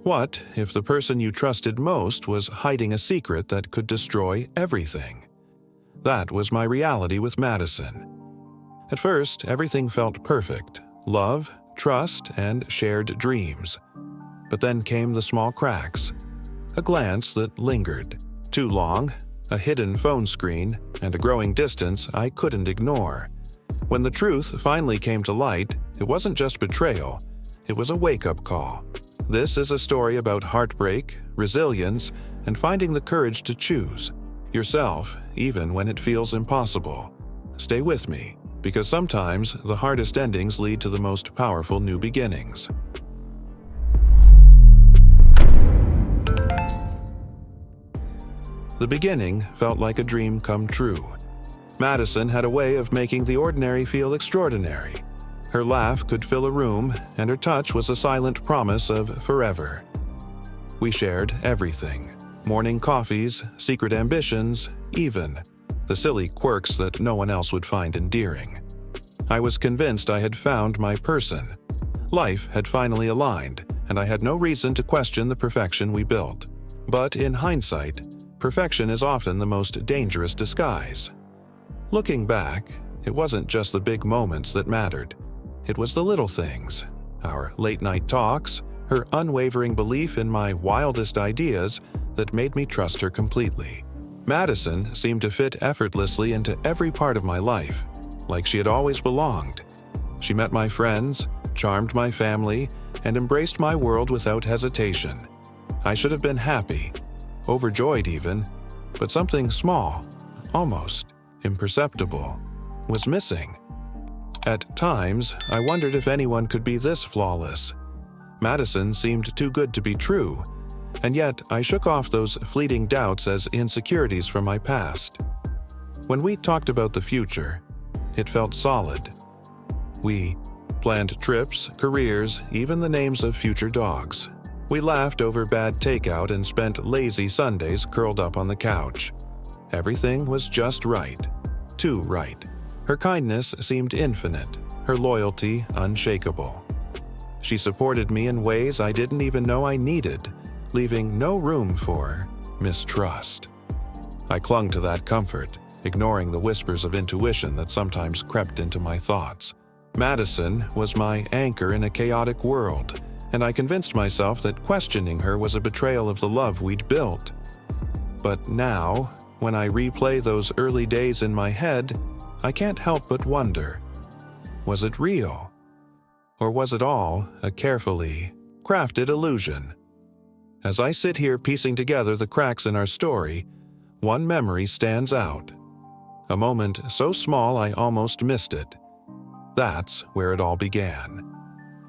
What if the person you trusted most was hiding a secret that could destroy everything? That was my reality with Madison. At first, everything felt perfect: love, trust, and shared dreams. But then came the small cracks. A glance that lingered. Too long, a hidden phone screen, and a growing distance I couldn't ignore. When the truth finally came to light, it wasn't just betrayal, it was a wake-up call. This is a story about heartbreak, resilience, and finding the courage to choose yourself, even when it feels impossible. Stay with me, because sometimes the hardest endings lead to the most powerful new beginnings. The beginning felt like a dream come true. Madison had a way of making the ordinary feel extraordinary. Her laugh could fill a room, and her touch was a silent promise of forever. We shared everything: morning coffees, secret ambitions, even the silly quirks that no one else would find endearing. I was convinced I had found my person. Life had finally aligned, and I had no reason to question the perfection we built. But in hindsight, perfection is often the most dangerous disguise. Looking back, it wasn't just the big moments that mattered. It was the little things: our late-night talks, her unwavering belief in my wildest ideas that made me trust her completely. Madison seemed to fit effortlessly into every part of my life, like she had always belonged. She met my friends, charmed my family, and embraced my world without hesitation. I should have been happy, overjoyed even, but something small, almost imperceptible, was missing. At times, I wondered if anyone could be this flawless. Madison seemed too good to be true, and yet I shook off those fleeting doubts as insecurities from my past. When we talked about the future, it felt solid. We planned trips, careers, even the names of future dogs. We laughed over bad takeout and spent lazy Sundays curled up on the couch. Everything was just right. Too right. Her kindness seemed infinite, her loyalty unshakable. She supported me in ways I didn't even know I needed, leaving no room for mistrust. I clung to that comfort, ignoring the whispers of intuition that sometimes crept into my thoughts. Madison was my anchor in a chaotic world, and I convinced myself that questioning her was a betrayal of the love we'd built. But now, when I replay those early days in my head, I can't help but wonder, was it real? Or was it all a carefully crafted illusion? As I sit here piecing together the cracks in our story, one memory stands out. A moment so small I almost missed it. That's where it all began.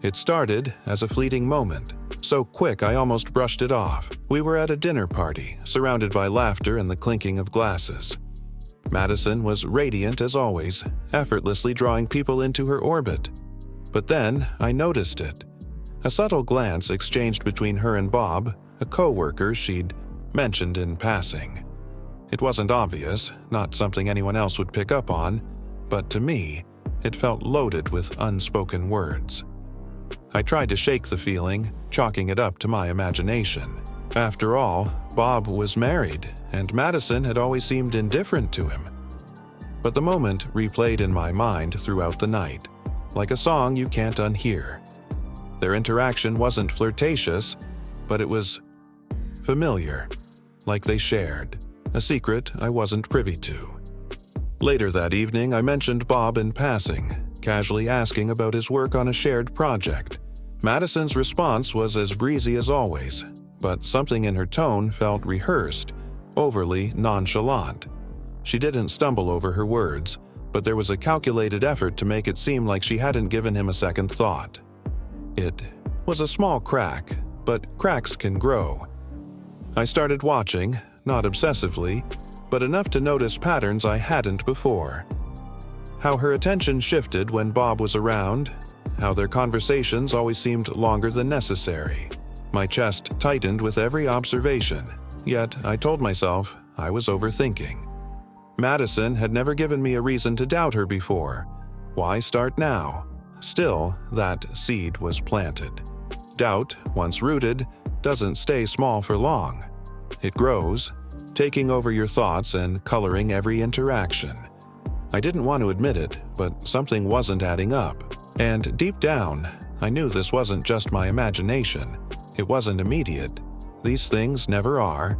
It started as a fleeting moment, so quick I almost brushed it off. We were at a dinner party, surrounded by laughter and the clinking of glasses. Madison was radiant as always, effortlessly drawing people into her orbit. But then I noticed it. A subtle glance exchanged between her and Bob, a co-worker she'd mentioned in passing. It wasn't obvious, not something anyone else would pick up on, but to me, it felt loaded with unspoken words. I tried to shake the feeling, chalking it up to my imagination. After all, Bob was married, and Madison had always seemed indifferent to him. But the moment replayed in my mind throughout the night, like a song you can't unhear. Their interaction wasn't flirtatious, but it was familiar, like they shared a secret I wasn't privy to. Later that evening, I mentioned Bob in passing, casually asking about his work on a shared project. Madison's response was as breezy as always, but something in her tone felt rehearsed, overly nonchalant. She didn't stumble over her words, but there was a calculated effort to make it seem like she hadn't given him a second thought. It was a small crack, but cracks can grow. I started watching, not obsessively, but enough to notice patterns I hadn't before. How her attention shifted when Bob was around, how their conversations always seemed longer than necessary. My chest tightened with every observation, yet I told myself I was overthinking. Madison had never given me a reason to doubt her before. Why start now? Still, that seed was planted. Doubt, once rooted, doesn't stay small for long. It grows, taking over your thoughts and coloring every interaction. I didn't want to admit it, but something wasn't adding up. And deep down, I knew this wasn't just my imagination. It wasn't immediate. These things never are.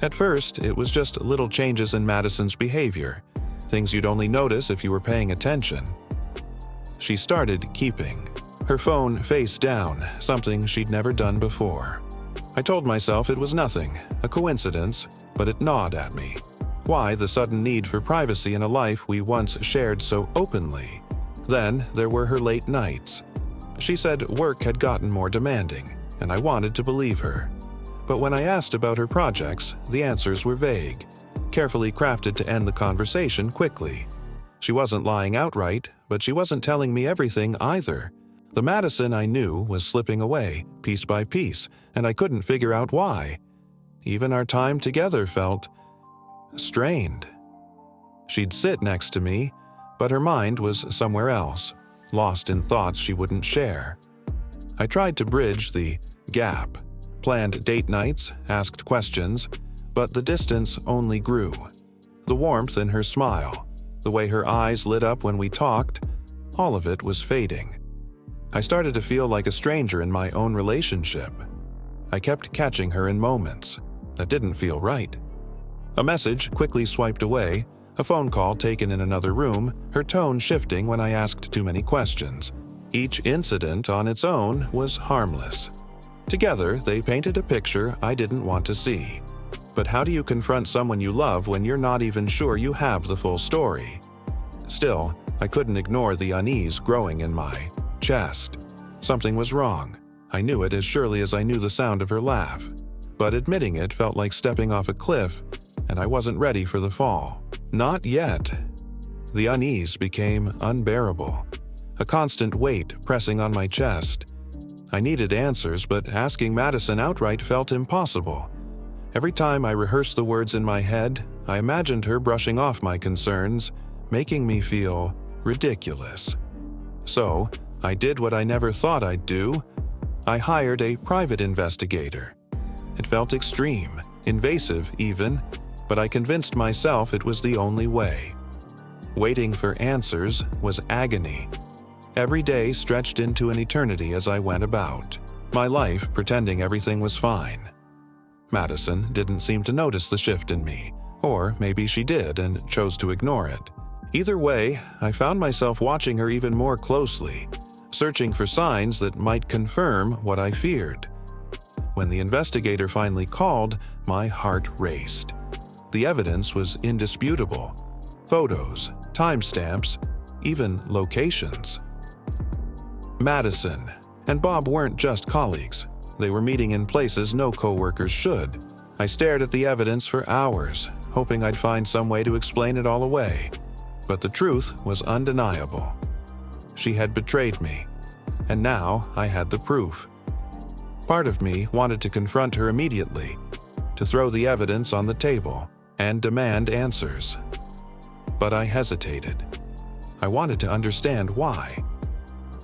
At first, it was just little changes in Madison's behavior, things you'd only notice if you were paying attention. She started keeping her phone face down, something she'd never done before. I told myself it was nothing, a coincidence, but it gnawed at me. Why the sudden need for privacy in a life we once shared so openly? Then there were her late nights. She said work had gotten more demanding, and I wanted to believe her. But when I asked about her projects, the answers were vague, carefully crafted to end the conversation quickly. She wasn't lying outright, but she wasn't telling me everything either. The Madison I knew was slipping away, piece by piece, and I couldn't figure out why. Even our time together felt strained. She'd sit next to me, but her mind was somewhere else, lost in thoughts she wouldn't share. I tried to bridge the gap, planned date nights, asked questions, but the distance only grew. The warmth in her smile, the way her eyes lit up when we talked, all of it was fading. I started to feel like a stranger in my own relationship. I kept catching her in moments that didn't feel right. A message quickly swiped away, a phone call taken in another room, her tone shifting when I asked too many questions. Each incident on its own was harmless. Together, they painted a picture I didn't want to see. But how do you confront someone you love when you're not even sure you have the full story? Still, I couldn't ignore the unease growing in my chest. Something was wrong. I knew it as surely as I knew the sound of her laugh. But admitting it felt like stepping off a cliff, and I wasn't ready for the fall. Not yet. The unease became unbearable, a constant weight pressing on my chest. I needed answers, but asking Madison outright felt impossible. Every time I rehearsed the words in my head, I imagined her brushing off my concerns, making me feel ridiculous. So, I did what I never thought I'd do. I hired a private investigator. It felt extreme, invasive even, but I convinced myself it was the only way. Waiting for answers was agony. Every day stretched into an eternity as I went about, my life pretending everything was fine. Madison didn't seem to notice the shift in me, or maybe she did and chose to ignore it. Either way, I found myself watching her even more closely, searching for signs that might confirm what I feared. When the investigator finally called, my heart raced. The evidence was indisputable. Photos, timestamps, even locations. Madison and Bob weren't just colleagues. They were meeting in places no coworkers should. I stared at the evidence for hours, hoping I'd find some way to explain it all away. But the truth was undeniable. She had betrayed me, and now I had the proof. Part of me wanted to confront her immediately, to throw the evidence on the table and demand answers. But I hesitated. I wanted to understand why.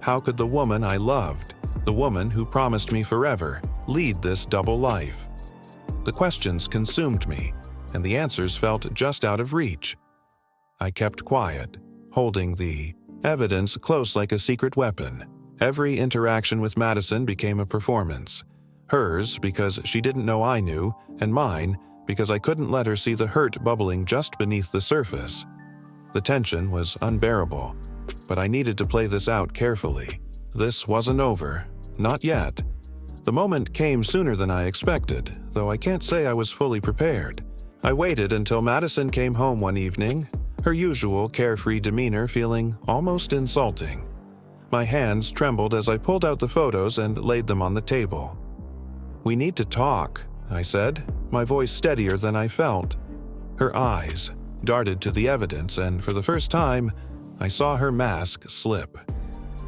How could the woman I loved, the woman who promised me forever, lead this double life? The questions consumed me, and the answers felt just out of reach. I kept quiet, holding the evidence close like a secret weapon. Every interaction with Madison became a performance. Hers because she didn't know I knew, and mine because I couldn't let her see the hurt bubbling just beneath the surface. The tension was unbearable, but I needed to play this out carefully. This wasn't over. Not yet. The moment came sooner than I expected, though I can't say I was fully prepared. I waited until Madison came home one evening, her usual carefree demeanor feeling almost insulting. My hands trembled as I pulled out the photos and laid them on the table. "We need to talk," I said, my voice steadier than I felt. Her eyes darted to the evidence, and for the first time, I saw her mask slip.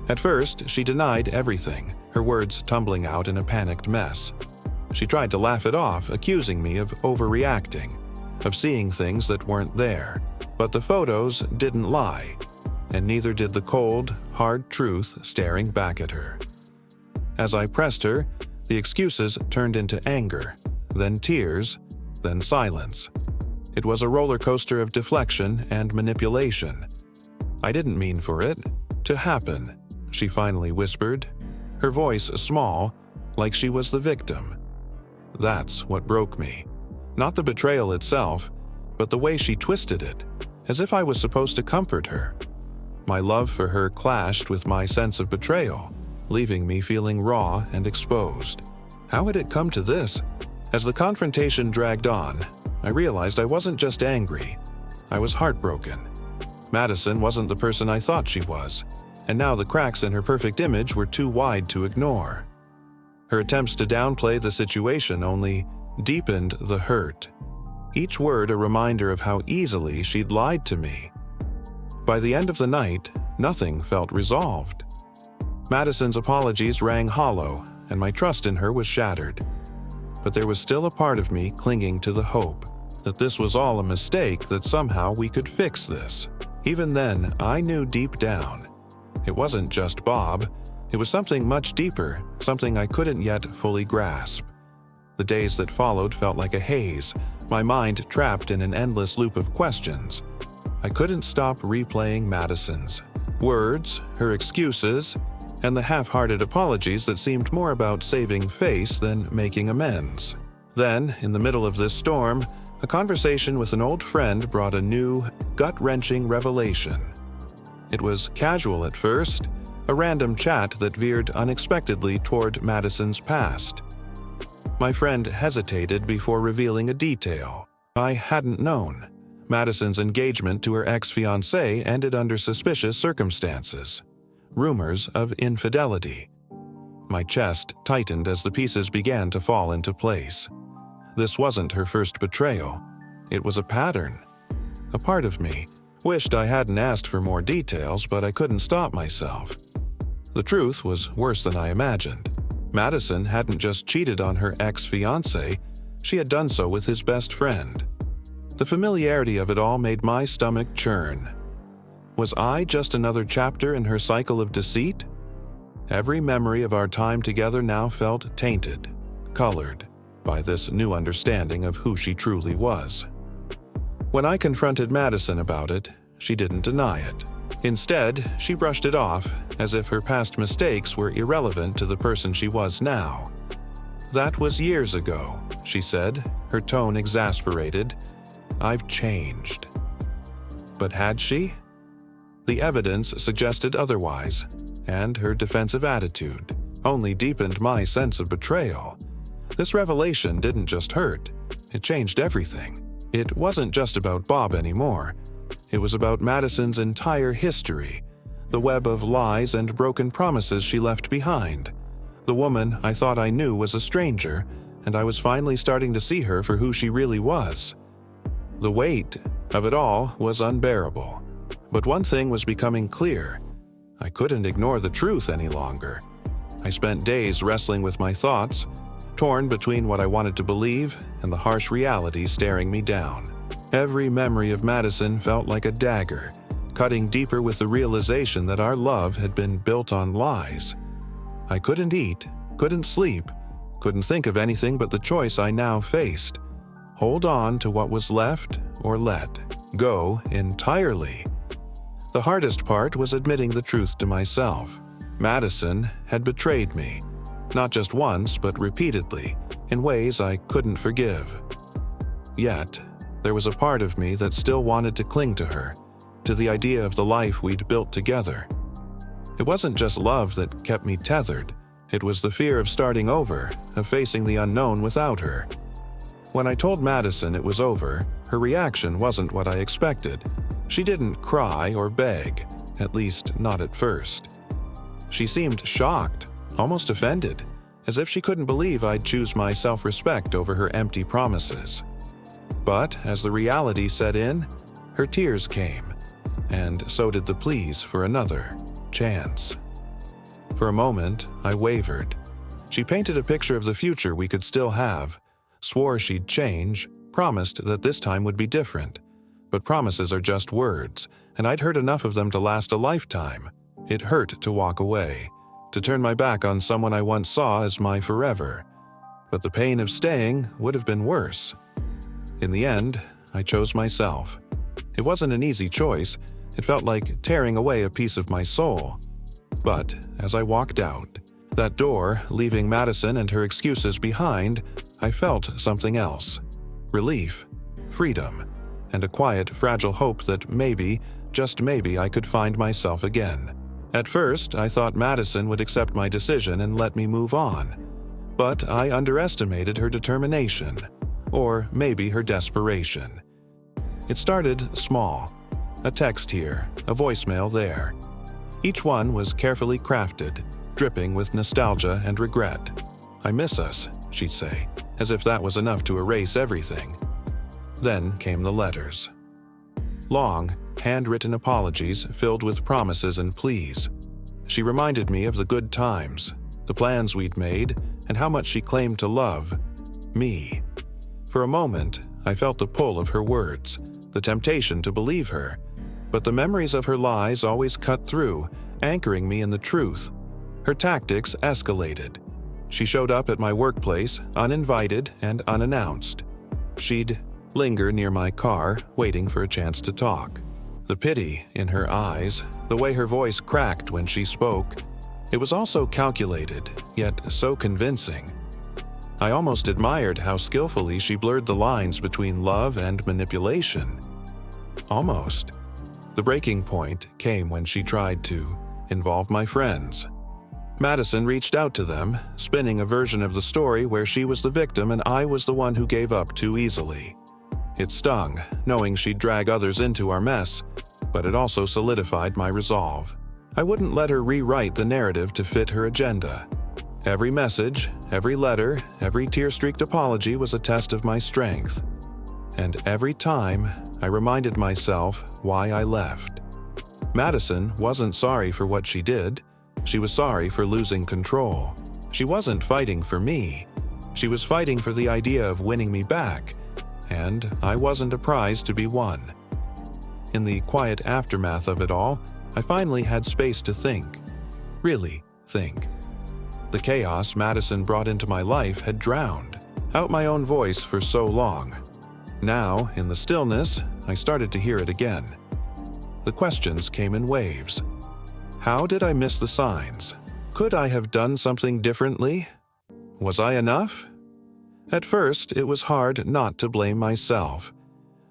At first, she denied everything, her words tumbling out in a panicked mess. She tried to laugh it off, accusing me of overreacting, of seeing things that weren't there. But the photos didn't lie, and neither did the cold, hard truth staring back at her. As I pressed her, The excuses turned into anger, then tears, then silence. It was a roller coaster of deflection and manipulation. "I didn't mean for it to happen," she finally whispered, her voice small, like she was the victim. That's what broke me. Not the betrayal itself, but the way she twisted it, as if I was supposed to comfort her. My love for her clashed with my sense of betrayal, leaving me feeling raw and exposed. How had it come to this? As the confrontation dragged on, I realized I wasn't just angry. I was heartbroken. Madison wasn't the person I thought she was, and now the cracks in her perfect image were too wide to ignore. Her attempts to downplay the situation only deepened the hurt, each word a reminder of how easily she'd lied to me. By the end of the night, nothing felt resolved. Madison's apologies rang hollow, and my trust in her was shattered. But there was still a part of me clinging to the hope that this was all a mistake, that somehow we could fix this. Even then, I knew deep down, it wasn't just Bob. It was something much deeper, something I couldn't yet fully grasp. The days that followed felt like a haze, my mind trapped in an endless loop of questions. I couldn't stop replaying Madison's words, her excuses, and the half-hearted apologies that seemed more about saving face than making amends. Then, in the middle of this storm, a conversation with an old friend brought a new, gut-wrenching revelation. It was casual at first, a random chat that veered unexpectedly toward Madison's past. My friend hesitated before revealing a detail I hadn't known. Madison's engagement to her ex-fiancé ended under suspicious circumstances. Rumors of infidelity. My chest tightened as the pieces began to fall into place. This wasn't her first betrayal. It was a pattern. A part of me wished I hadn't asked for more details, but I couldn't stop myself. The truth was worse than I imagined. Madison hadn't just cheated on her ex-fiancé, she had done so with his best friend. The familiarity of it all made my stomach churn. Was I just another chapter in her cycle of deceit? Every memory of our time together now felt tainted, colored by this new understanding of who she truly was. When I confronted Madison about it, she didn't deny it. Instead, she brushed it off as if her past mistakes were irrelevant to the person she was now. "That was years ago," she said, her tone exasperated. "I've changed." But had she? The evidence suggested otherwise, and her defensive attitude only deepened my sense of betrayal. This revelation didn't just hurt, it changed everything. It wasn't just about Bob anymore. It was about Madison's entire history, the web of lies and broken promises she left behind. The woman I thought I knew was a stranger, and I was finally starting to see her for who she really was. The weight of it all was unbearable. But one thing was becoming clear. I couldn't ignore the truth any longer. I spent days wrestling with my thoughts, torn between what I wanted to believe and the harsh reality staring me down. Every memory of Madison felt like a dagger, cutting deeper with the realization that our love had been built on lies. I couldn't eat, couldn't sleep, couldn't think of anything but the choice I now faced. Hold on to what was left or let go entirely. The hardest part was admitting the truth to myself. Madison had betrayed me, not just once but repeatedly, in ways I couldn't forgive. Yet, there was a part of me that still wanted to cling to her, to the idea of the life we'd built together. It wasn't just love that kept me tethered, it was the fear of starting over, of facing the unknown without her. When I told Madison it was over, her reaction wasn't what I expected. She didn't cry or beg, at least not at first. She seemed shocked, almost offended, as if she couldn't believe I'd choose my self-respect over her empty promises. But as the reality set in, her tears came, and so did the pleas for another chance. For a moment, I wavered. She painted a picture of the future we could still have, swore she'd change, promised that this time would be different. But promises are just words, and I'd heard enough of them to last a lifetime. It hurt to walk away, to turn my back on someone I once saw as my forever. But the pain of staying would have been worse. In the end, I chose myself. It wasn't an easy choice. It felt like tearing away a piece of my soul. But as I walked out, that door, leaving Madison and her excuses behind, I felt something else. Relief, freedom, and a quiet, fragile hope that maybe, just maybe, I could find myself again. At first, I thought Madison would accept my decision and let me move on. But I underestimated her determination, or maybe her desperation. It started small. A text here, a voicemail there. Each one was carefully crafted, dripping with nostalgia and regret. "I miss us," she'd say, as if that was enough to erase everything. Then came the letters. Long, handwritten apologies filled with promises and pleas. She reminded me of the good times, the plans we'd made, and how much she claimed to love me. For a moment, I felt the pull of her words, the temptation to believe her. But the memories of her lies always cut through, anchoring me in the truth. Her tactics escalated. She showed up at my workplace, uninvited and unannounced. She'd linger near my car, waiting for a chance to talk. The pity in her eyes, the way her voice cracked when she spoke, it was all so calculated, yet so convincing. I almost admired how skillfully she blurred the lines between love and manipulation. Almost. The breaking point came when she tried to involve my friends. Madison reached out to them, spinning a version of the story where she was the victim and I was the one who gave up too easily. It stung, knowing she'd drag others into our mess, but it also solidified my resolve. I wouldn't let her rewrite the narrative to fit her agenda. Every message, every letter, every tear-streaked apology was a test of my strength. And every time, I reminded myself why I left. Madison wasn't sorry for what she did. She was sorry for losing control. She wasn't fighting for me. She was fighting for the idea of winning me back, and I wasn't a prize to be won. In the quiet aftermath of it all, I finally had space to think. Really think. The chaos Madison brought into my life had drowned out my own voice for so long. Now, in the stillness, I started to hear it again. The questions came in waves. How did I miss the signs? Could I have done something differently? Was I enough? At first, it was hard not to blame myself.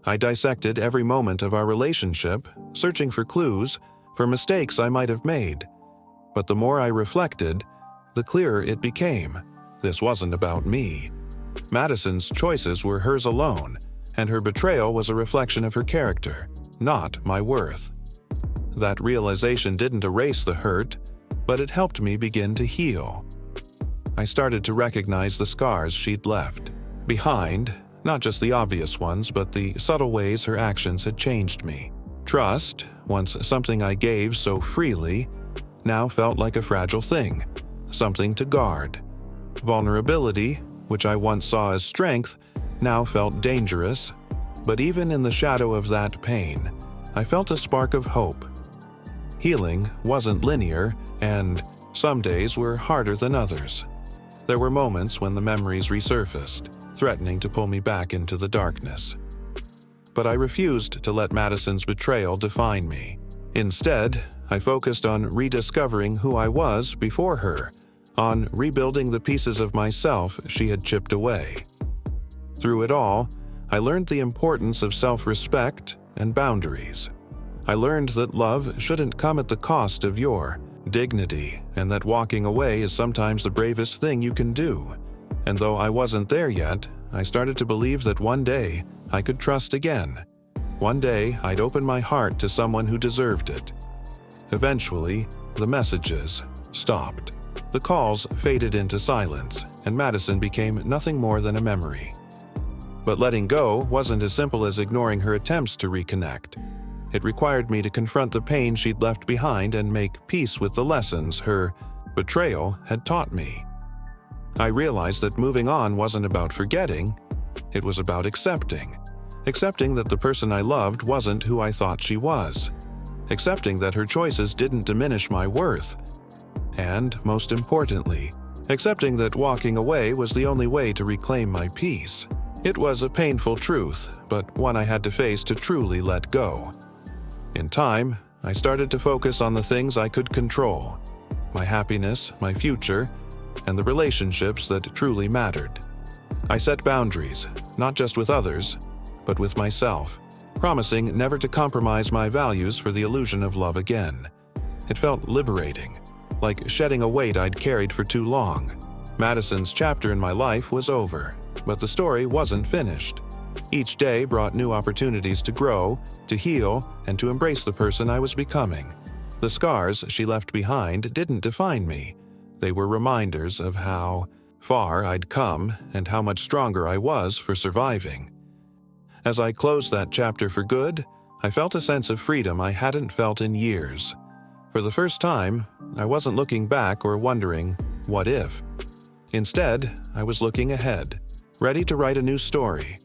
I dissected every moment of our relationship, searching for clues, for mistakes I might have made. But the more I reflected, the clearer it became. This wasn't about me. Madison's choices were hers alone, and her betrayal was a reflection of her character, not my worth. That realization didn't erase the hurt, but it helped me begin to heal. I started to recognize the scars she'd left behind, not just the obvious ones, but the subtle ways her actions had changed me. Trust, once something I gave so freely, now felt like a fragile thing, something to guard. Vulnerability, which I once saw as strength, now felt dangerous, but even in the shadow of that pain, I felt a spark of hope. Healing wasn't linear, and some days were harder than others. There were moments when the memories resurfaced, threatening to pull me back into the darkness. But I refused to let Madison's betrayal define me. Instead, I focused on rediscovering who I was before her, on rebuilding the pieces of myself she had chipped away. Through it all, I learned the importance of self-respect and boundaries. I learned that love shouldn't come at the cost of your dignity, and that walking away is sometimes the bravest thing you can do. And though I wasn't there yet, I started to believe that one day I could trust again. One day I'd open my heart to someone who deserved it. Eventually, the messages stopped. The calls faded into silence, and Madison became nothing more than a memory. But letting go wasn't as simple as ignoring her attempts to reconnect. It required me to confront the pain she'd left behind and make peace with the lessons her betrayal had taught me. I realized that moving on wasn't about forgetting, it was about accepting. Accepting that the person I loved wasn't who I thought she was. Accepting that her choices didn't diminish my worth. And, most importantly, accepting that walking away was the only way to reclaim my peace. It was a painful truth, but one I had to face to truly let go. In time, I started to focus on the things I could control: my happiness, my future, and the relationships that truly mattered. I set boundaries, not just with others, but with myself, promising never to compromise my values for the illusion of love again. It felt liberating, like shedding a weight I'd carried for too long. Madison's chapter in my life was over, but the story wasn't finished. Each day brought new opportunities to grow, to heal, and to embrace the person I was becoming. The scars she left behind didn't define me. They were reminders of how far I'd come and how much stronger I was for surviving. As I closed that chapter for good, I felt a sense of freedom I hadn't felt in years. For the first time, I wasn't looking back or wondering, what if? Instead, I was looking ahead, ready to write a new story.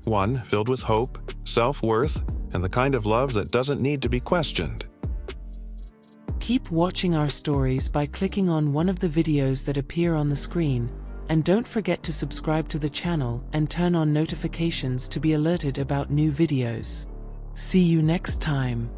One filled with hope, self-worth, and the kind of love that doesn't need to be questioned. Keep watching our stories by clicking on one of the videos that appear on the screen, and don't forget to subscribe to the channel and turn on notifications to be alerted about new videos. See you next time.